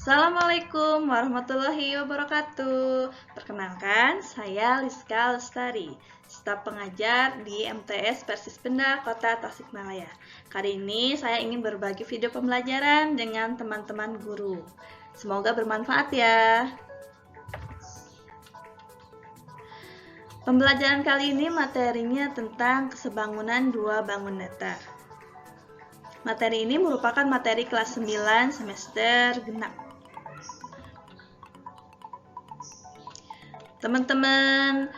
Assalamualaikum warahmatullahi wabarakatuh. Perkenalkan, saya Liska Lestari, staf pengajar di MTS Persis Benda Kota Tasikmalaya. Kali ini saya ingin berbagi video pembelajaran dengan teman-teman guru. Semoga bermanfaat ya. Pembelajaran kali ini materinya tentang kesebangunan dua bangun datar. Materi ini merupakan materi kelas 9 semester genap. Teman-teman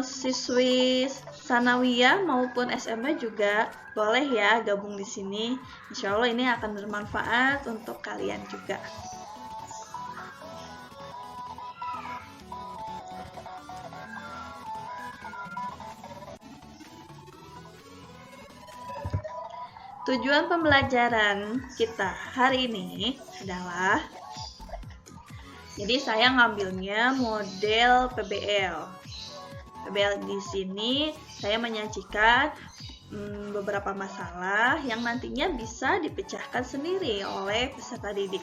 siswi sanawiyah maupun SMP juga boleh ya gabung di sini. Insya Allah ini akan bermanfaat untuk kalian juga. Tujuan pembelajaran kita hari ini adalah, jadi saya ngambilnya model PBL. PBL di sini saya menyajikan beberapa masalah yang nantinya bisa dipecahkan sendiri oleh peserta didik.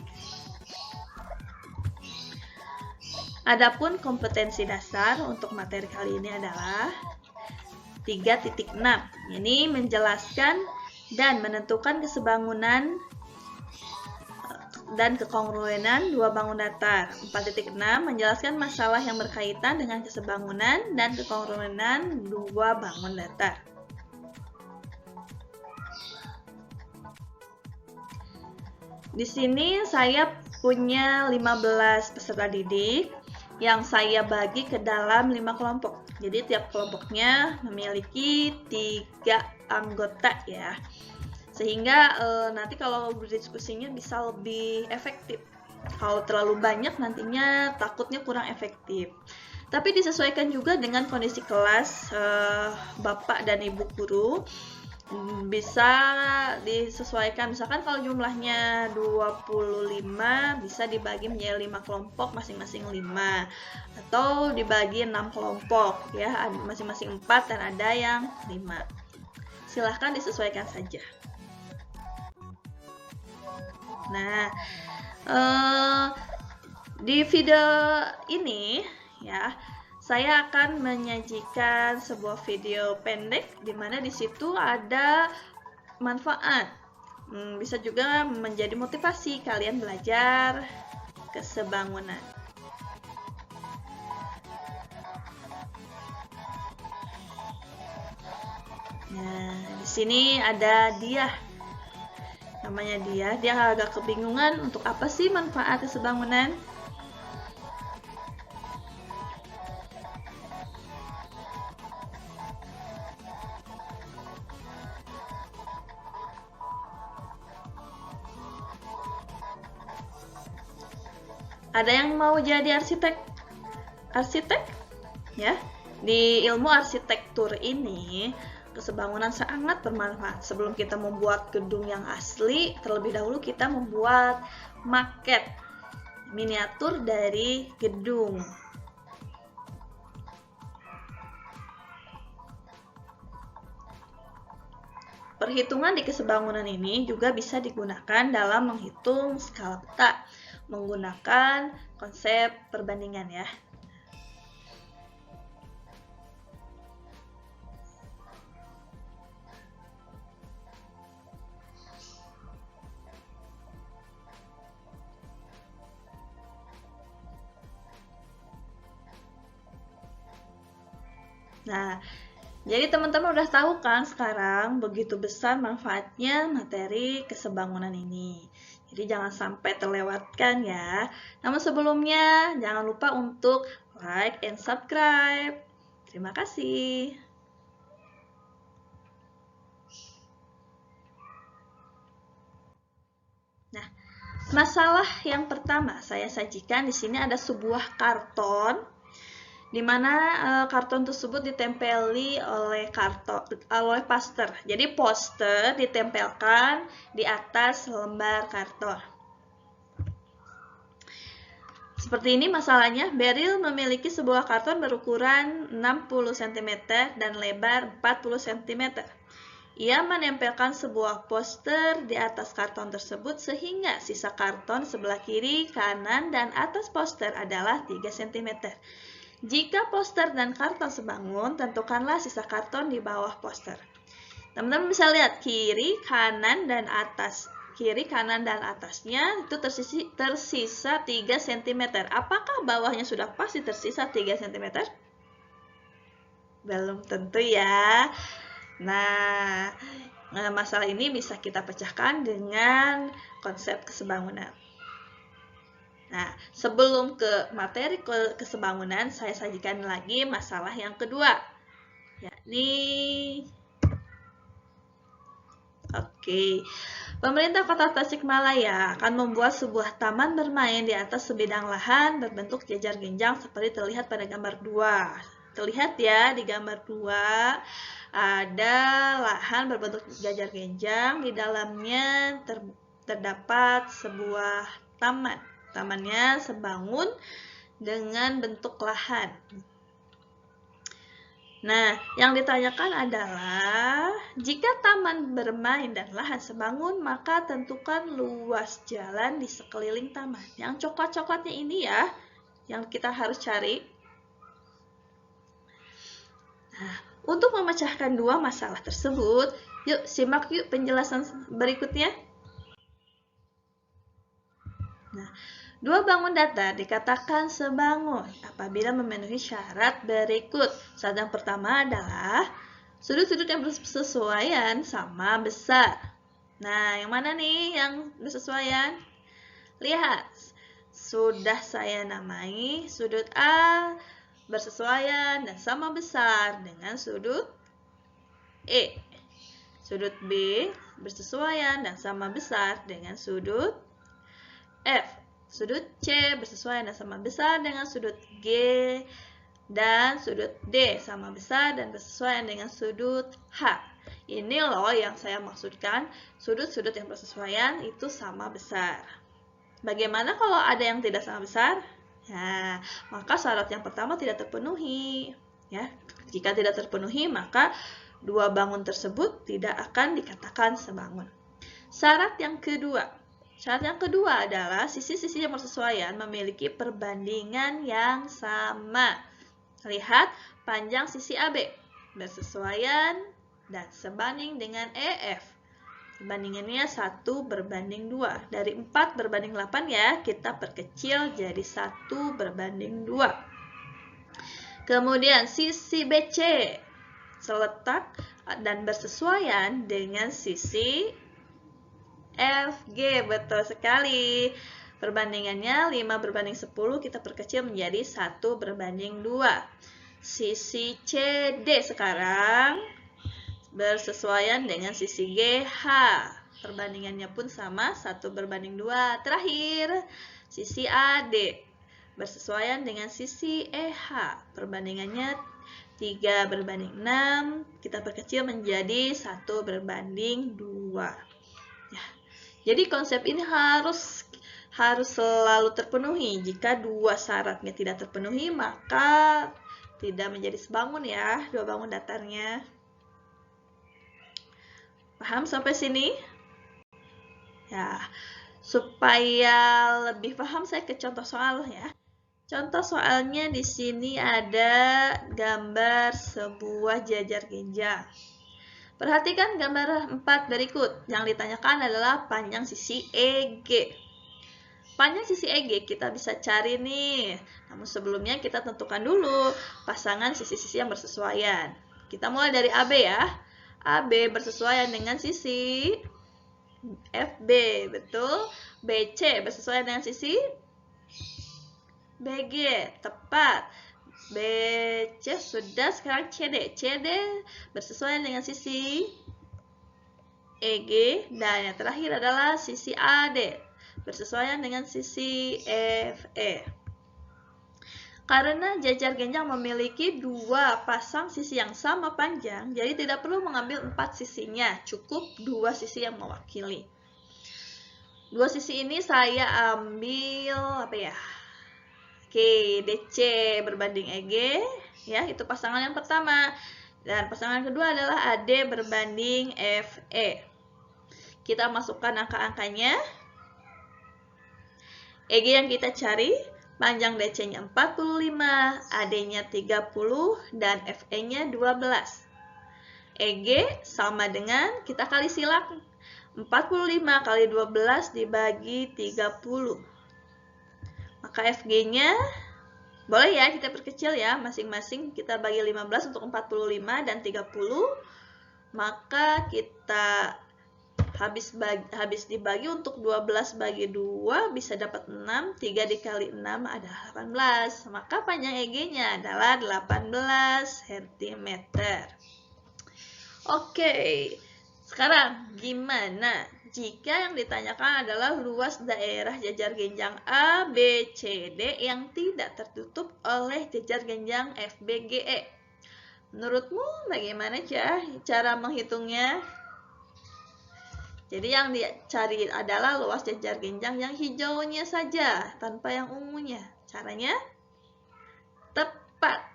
Adapun kompetensi dasar untuk materi kali ini adalah 3.6. Ini menjelaskan dan menentukan kesebangunan dan kekongruenan dua bangun datar. 4.6 menjelaskan masalah yang berkaitan dengan kesebangunan dan kekongruenan dua bangun datar. Di sini saya punya 15 peserta didik yang saya bagi ke dalam 5 kelompok. Jadi tiap kelompoknya memiliki 3 anggota ya. Sehingga nanti kalau berdiskusinya bisa lebih efektif. Kalau terlalu banyak nantinya takutnya kurang efektif. Tapi disesuaikan juga dengan kondisi kelas Bapak dan Ibu guru. Bisa disesuaikan, misalkan kalau jumlahnya 25 bisa dibagi menjadi 5 kelompok, masing-masing 5, atau dibagi 6 kelompok ya, masing-masing 4 dan ada yang 5. Silahkan disesuaikan saja. Nah, di video ini ya, saya akan menyajikan sebuah video pendek di mana di situ ada manfaat. Bisa juga menjadi motivasi kalian belajar kesebangunan. Nah, di sini ada dia. Namanya dia agak kebingungan untuk apa sih manfaat kesebangunan? Ada yang mau jadi arsitek? Arsitek? Ya. Di ilmu arsitektur ini, kesebangunan sangat bermanfaat. Sebelum kita membuat gedung yang asli, terlebih dahulu kita membuat maket miniatur dari gedung. Perhitungan di kesebangunan ini juga bisa digunakan dalam menghitung skala peta menggunakan konsep perbandingan ya. Nah, jadi teman-teman udah tahu kan sekarang begitu besar manfaatnya materi kesebangunan ini. Jadi jangan sampai terlewatkan ya. Namun sebelumnya jangan lupa untuk like and subscribe. Terima kasih. Nah, masalah yang pertama saya sajikan di sini ada sebuah karton di mana karton tersebut ditempeli oleh poster. Jadi poster ditempelkan di atas lembar karton. Seperti ini masalahnya, Beryl memiliki sebuah karton berukuran 60 cm dan lebar 40 cm. Ia menempelkan sebuah poster di atas karton tersebut sehingga sisa karton sebelah kiri, kanan, dan atas poster adalah 3 cm. Jika poster dan karton sebangun, tentukanlah sisa karton di bawah poster. Teman-teman bisa lihat kiri, kanan, dan atas. Kiri, kanan, dan atasnya itu tersisa 3 cm. Apakah bawahnya sudah pasti tersisa 3 cm? Belum tentu ya. Nah, masalah ini bisa kita pecahkan dengan konsep kesebangunan. Nah, sebelum ke materi kesebangunan, saya sajikan lagi masalah yang kedua, yakni pemerintah Kota Tasikmalaya akan membuat sebuah taman bermain di atas sebidang lahan berbentuk jejar genjang seperti terlihat pada gambar 2. Terlihat ya di gambar 2 ada lahan berbentuk jejar genjang, di dalamnya terdapat sebuah taman. Tamannya sebangun dengan bentuk lahan. Nah, yang ditanyakan adalah, jika taman bermain dan lahan sebangun, maka tentukan luas jalan di sekeliling taman. Yang coklat-coklatnya ini ya, yang kita harus cari. Nah, untuk memecahkan dua masalah tersebut, yuk simak yuk penjelasan berikutnya. Nah, dua bangun datar dikatakan sebangun apabila memenuhi syarat berikut. Syarat yang pertama adalah sudut-sudut yang bersesuaian sama besar. Nah, yang mana nih yang bersesuaian? Lihat, sudah saya namai sudut A bersesuaian dan sama besar dengan sudut E. Sudut B bersesuaian dan sama besar dengan sudut F. Sudut C bersesuaian dan sama besar dengan sudut G, dan sudut D sama besar dan bersesuaian dengan sudut H. Ini loh yang saya maksudkan, sudut-sudut yang bersesuaian itu sama besar. Bagaimana kalau ada yang tidak sama besar? Ya, maka syarat yang pertama tidak terpenuhi. Ya, jika tidak terpenuhi, maka dua bangun tersebut tidak akan dikatakan sebangun. Syarat yang kedua adalah sisi-sisi yang bersesuaian memiliki perbandingan yang sama. Lihat, panjang sisi AB bersesuaian dan sebanding dengan EF. Perbandingannya 1:2. Dari 4:8 ya, kita perkecil jadi 1:2. Kemudian sisi BC seletak dan bersesuaian dengan sisi FG, betul sekali. Perbandingannya 5:10, kita perkecil menjadi 1:2. Sisi CD sekarang bersesuaian dengan sisi GH. Perbandingannya pun sama, 1:2. Terakhir, sisi AD bersesuaian dengan sisi EH. Perbandingannya 3:6, kita perkecil menjadi 1:2. Jadi konsep ini harus selalu terpenuhi. Jika dua syaratnya tidak terpenuhi, maka tidak menjadi sebangun ya, dua bangun datarnya. Paham sampai sini? Ya, supaya lebih paham saya ke contoh soal ya. Contoh soalnya di sini ada gambar sebuah jejar genjang. Perhatikan gambar 4 berikut. Yang ditanyakan adalah panjang sisi EG. Panjang sisi EG kita bisa cari nih. Namun sebelumnya kita tentukan dulu pasangan sisi-sisi yang bersesuaian. Kita mulai dari AB ya. AB bersesuaian dengan sisi FB, betul. BC bersesuaian dengan sisi BG, tepat. BC sudah, sekarang CD. CD bersesuaian dengan sisi EG, dan yang terakhir adalah sisi AD bersesuaian dengan sisi FE. Karena jejar genjang memiliki dua pasang sisi yang sama panjang, jadi tidak perlu mengambil 4 sisinya, cukup 2 sisi yang mewakili. 2 sisi ini saya ambil apa ya? Oke, DC berbanding EG, ya, itu pasangan yang pertama. Dan pasangan kedua adalah AD berbanding FE. Kita masukkan angka-angkanya. EG yang kita cari, panjang DC-nya 45, AD-nya 30, dan FE-nya 12. EG sama dengan, kita kali silang, 45 kali 12 dibagi 30. Maka FG-nya, boleh ya kita perkecil ya, masing-masing kita bagi 15 untuk 45 dan 30. Maka kita habis dibagi untuk 12 bagi 2 bisa dapat 6, 3 dikali 6 adalah 18. Maka panjang EG-nya adalah 18 cm. Oke, sekarang gimana jika yang ditanyakan adalah luas daerah jejar genjang A, B, C, D yang tidak tertutup oleh jejar genjang F, B, G, E? Menurutmu bagaimana cara menghitungnya? Jadi yang dicari adalah luas jejar genjang yang hijaunya saja, tanpa yang ungunya. Caranya tepat.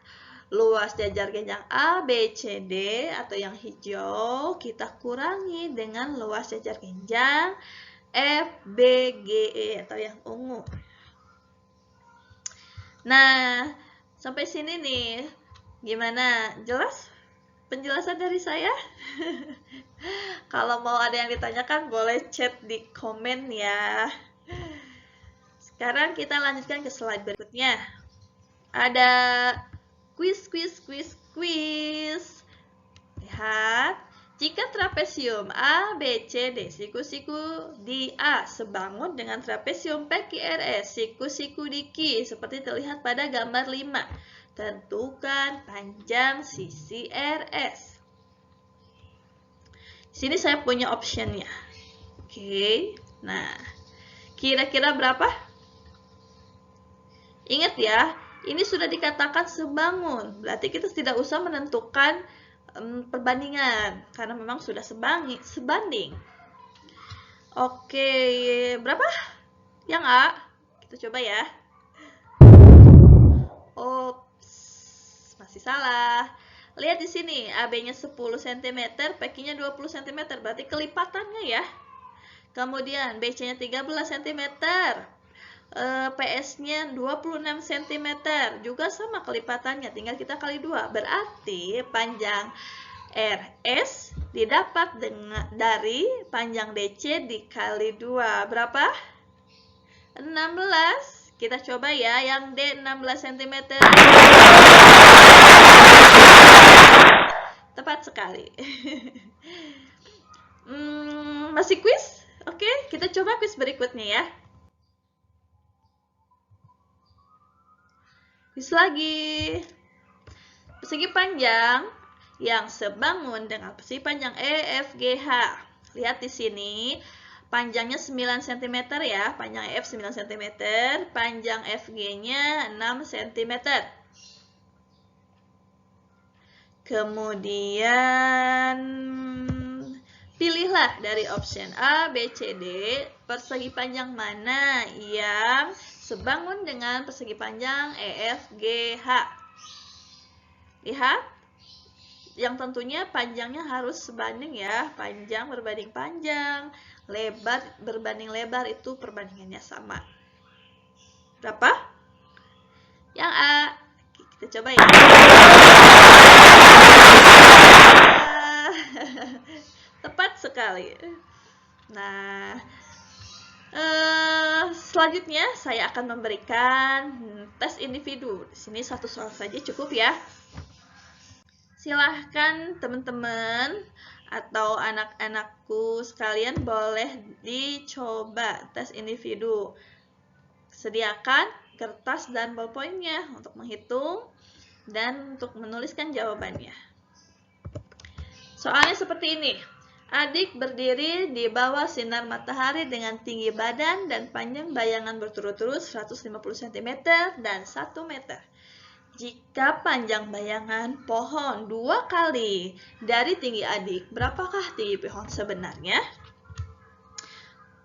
Luas jejar genjang A, B, C, D atau yang hijau kita kurangi dengan luas jejar genjang F, B, G, E atau yang ungu. Nah, sampai sini nih, gimana? Jelas penjelasan dari saya? Kalau mau ada yang ditanyakan boleh chat di komen ya. Sekarang kita lanjutkan ke slide berikutnya. Ada quiz. Lihat, jika trapesium A, B, C, D, siku-siku di A sebangun dengan trapesium PQRS, siku-siku di Q, seperti terlihat pada gambar 5. Tentukan panjang sisi RS. Sini saya punya optionnya. Oke, nah, kira-kira berapa? Ingat ya, ini sudah dikatakan sebangun, berarti kita tidak usah menentukan perbandingan, karena memang sudah sebanding. Oke, berapa? Yang A, kita coba ya. Ops, masih salah. Lihat di sini, AB-nya 10 cm, PQ-nya 20 cm, berarti kelipatannya ya. Kemudian BC-nya 13 cm. PS-nya 26 cm, juga sama kelipatannya, tinggal kita kali 2. Berarti panjang RS didapat dari panjang DC dikali 2. Berapa? 16. Kita coba ya, yang D 16 cm. Tepat sekali. Masih quiz? Oke, kita coba quiz berikutnya ya. Quiz lagi. Persegi panjang yang sebangun dengan persegi panjang EFGH. Lihat di sini, panjangnya 9 cm ya, panjang EF 9 cm, panjang FG-nya 6 cm. Kemudian pilihlah dari option A, B, C, D, persegi panjang mana yang sebangun dengan persegi panjang EFGH. Lihat, yang tentunya panjangnya harus sebanding ya, panjang berbanding panjang, lebar berbanding lebar, itu perbandingannya sama. Berapa? Yang A. Kita coba ya. Tepat sekali. Nah, selanjutnya saya akan memberikan tes individu. Di sini satu soal saja cukup ya. Silahkan teman-teman atau anak-anakku sekalian boleh dicoba tes individu. Sediakan kertas dan ballpoint-nya untuk menghitung dan untuk menuliskan jawabannya. Soalnya seperti ini. Adik berdiri di bawah sinar matahari dengan tinggi badan dan panjang bayangan berturut-turut 150 cm dan 1 meter. Jika panjang bayangan pohon 2 kali dari tinggi adik, berapakah tinggi pohon sebenarnya?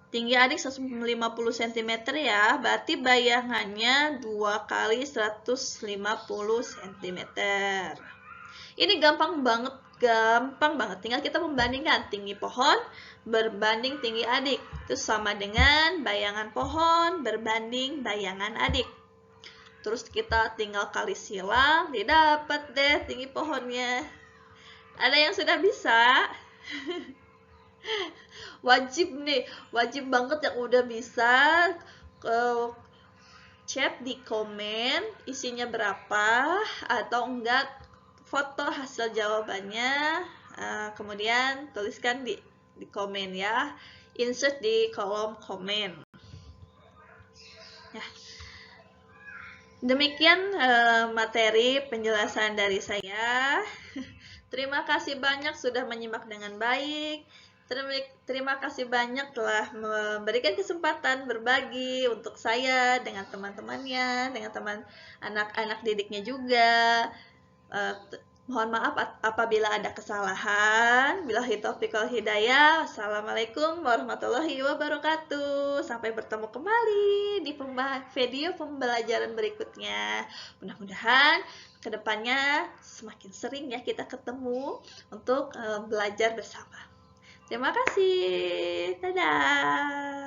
Tinggi adik 150 cm ya, berarti bayangannya 2 kali 150 cm. Ini gampang banget, gampang banget. Tinggal kita membandingkan tinggi pohon berbanding tinggi adik. Itu sama dengan bayangan pohon berbanding bayangan adik. Terus kita tinggal kali silang, didapat deh tinggi pohonnya. Ada yang sudah bisa? Wajib nih, wajib banget yang udah bisa chat di komen isinya berapa atau enggak, foto hasil jawabannya, kemudian tuliskan di komen ya, insert di kolom komen ya. Demikian materi penjelasan dari saya. Terima kasih banyak sudah menyimak dengan baik. Terima kasih banyak telah memberikan kesempatan berbagi untuk saya dengan teman-temannya, dengan teman anak-anak didiknya juga. Mohon maaf apabila ada kesalahan. Billahi taufiq wal hidayah. Assalamualaikum warahmatullahi wabarakatuh. Sampai bertemu kembali di video pembelajaran berikutnya. Mudah-mudahan kedepannya semakin sering ya kita ketemu untuk belajar bersama. Terima kasih. Dadah.